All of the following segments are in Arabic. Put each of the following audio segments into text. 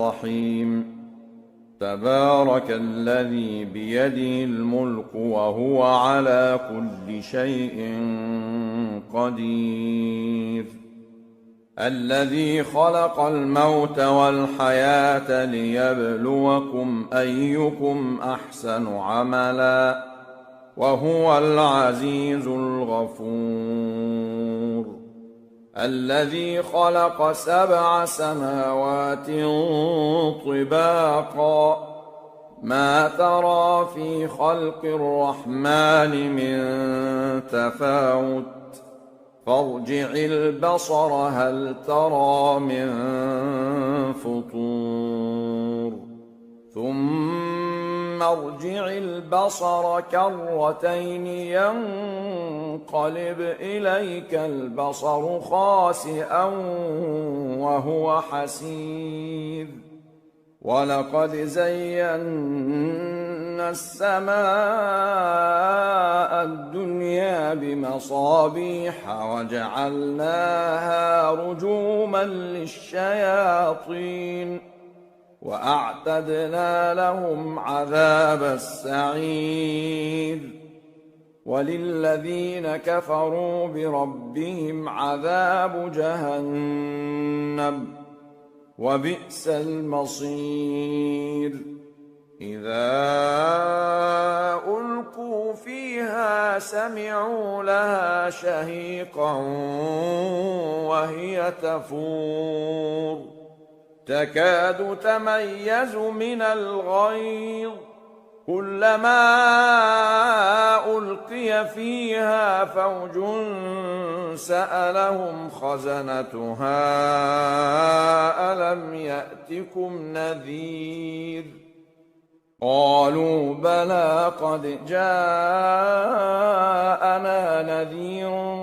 الرحيم تبارك الذي بيده الملك وهو على كل شيء قدير الذي خلق الموت والحياة ليبلوكم أيكم أحسن عملا وهو العزيز الغفور الذي خلق 7 سماوات طباقا ما ترى في خلق الرحمن من تفاوت فارجع البصر هل ترى من فطور ثم ارجع البصر كرتين ينقلب إليك البصر خاسئا وهو حسير ولقد زينا السماء الدنيا بمصابيح وجعلناها رجوما للشياطين وأعتدنا لهم عذاب السعير وللذين كفروا بربهم عذاب جهنم وبئس المصير إذا ألقوا فيها سمعوا لها شهيقا وهي تفور تكاد تميز من الغيظ كلما ألقي فيها فوج سألهم خزنتها ألم يأتكم نذير قالوا بلى قد جاءنا نذير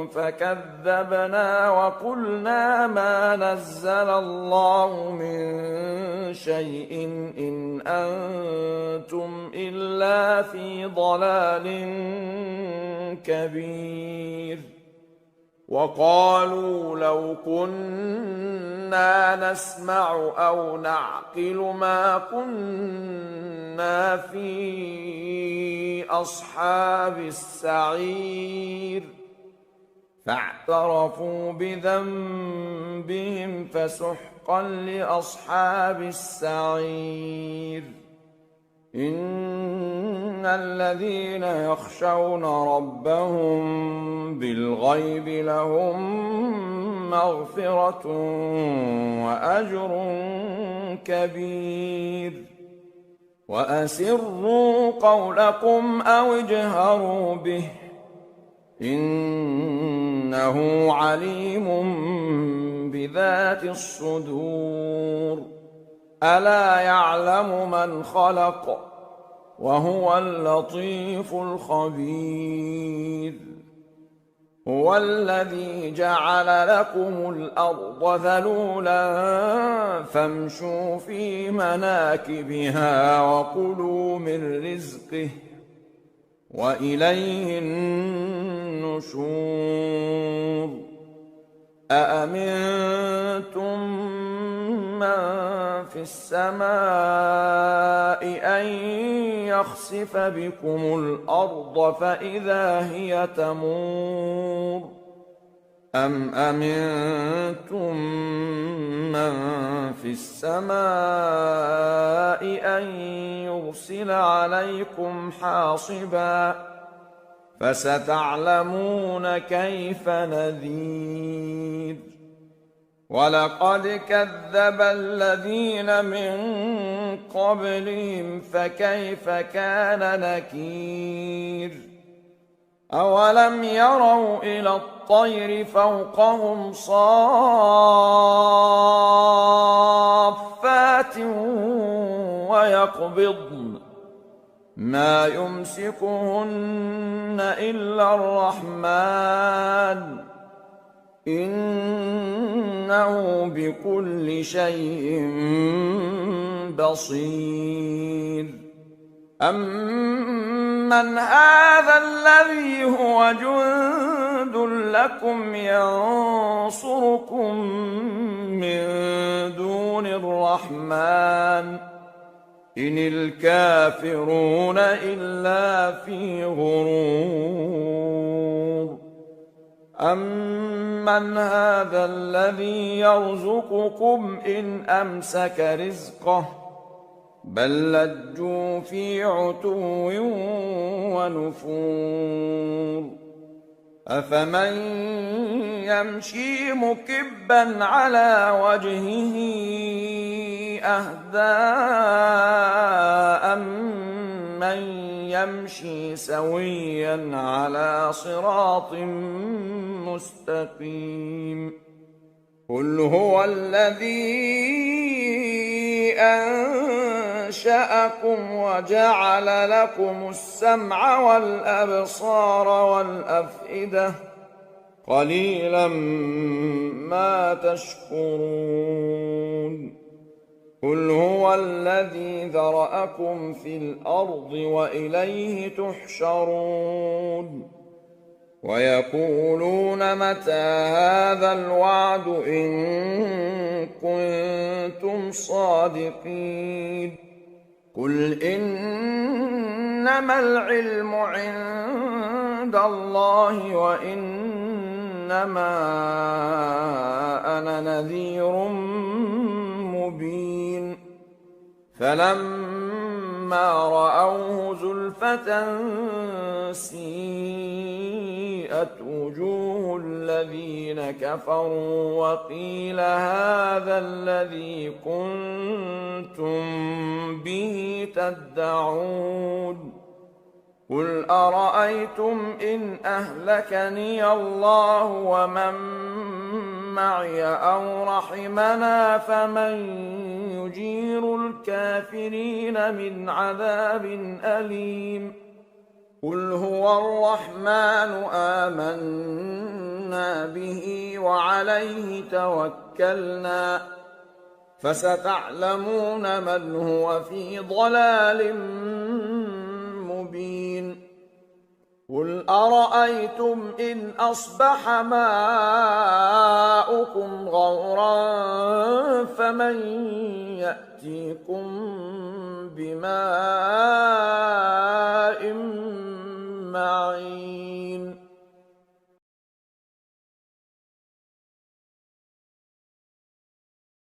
فكذبنا وقلنا ما نزل الله من شيء إن أنتم إلا في ضلال كبير وقالوا لو كنا نسمع أو نعقل ما كنا في أصحاب السعير فاعترفوا بذنبهم فسحقا لأصحاب السعير إن الذين يخشون ربهم بالغيب لهم مغفرة وأجر كبير وأسروا قولكم أو اجهروا به إنه عليم بذات الصدور ألا يعلم من خلق وهو اللطيف الخبير هو الذي جعل لكم الأرض ذلولا فامشوا في مناكبها وكلوا من رزقه وإليه النشور أأمنتم من في السماء أن يخسف بكم الأرض فإذا هي تمور أم أمنتم من في السماء أن يرسل عليكم حاصبا فستعلمون كيف نذير ولقد كذب الذين من قبلهم فكيف كان نكير أولم يروا إلى الطير فوقهم صافات ويقبضن ما يمسكهن إلا الرحمن إنه بكل شيء بصير أَمَّنْ هَذَا الَّذِي هُوَ جُندٌ لَّكُمْ يَنصُرُكُم مِّن دُونِ الرَّحْمَٰنِ إِنِ الْكَافِرُونَ إِلَّا فِي غُرُورٍ أَمَّنْ هَذَا الَّذِي يَرْزُقُكُمْ إِنْ أَمْسَكَ رِزْقَهُ بَل لَّجُّوا فِي عُتُوٍّ وَنُفُورٍ أَفَمَن يَمْشِي مُكِبًّا عَلَىٰ وَجْهِهِ أَهْدَىٰ أَمَّن يَمْشِي سَوِيًّا عَلَىٰ صِرَاطٍ مُّسْتَقِيمٍ قُلْ هُوَ الَّذِي أَنشَأَكُمْ وَجَعَلَ لَكُمُ السَّمْعَ وَالْأَبْصَارَ وَالْأَفْئِدَةَ قَلِيلًا مَّا تَشْكُرُونَ قُلْ هُوَ الَّذِي ذَرَأَكُمْ فِي الْأَرْضِ وَإِلَيْهِ تُحْشَرُونَ وَيَقُولُونَ مَتَىٰ هَٰذَا الْوَعْدُ إِن كُنتُمْ صَادِقِينَ قُلْ إِنَّمَا الْعِلْمُ عِندَ اللَّهِ وَإِنَّمَا أَنَا نَذِيرٌ مُّبِينٌ فَلَمَّا رَأَوْهُ زُلْفَةً سِيئَتْ وُجُوهُ الَّذِينَ كَفَرُوا وَقِيلَ هَٰذَا الَّذِي كُنتُم بِهِ تَدَّعُونَ قُلْ أَرَأَيْتُمْ إِنْ أَهْلَكَنِيَ اللَّهُ وَمَن مَّعِيَ أَوْ رَحِمَنَا فَمَن يُجِيرُ الْكَافِرِينَ مِنْ عَذَابٍ أَلِيمٍ قُلْ هُوَ الرَّحْمَٰنُ آمَنَّا بِهِ وَعَلَيْهِ تَوَكَّلْنَا فَسَتَعْلَمُونَ مَنْ هُوَ فِي ضَلَالٍ مُّبِينٍ قُلْ أَرَأَيْتُمْ إِنْ أَصْبَحَ مَاؤُكُمْ غَوْرًا فَمَن يَأْتِيكُم بِمَاءٍ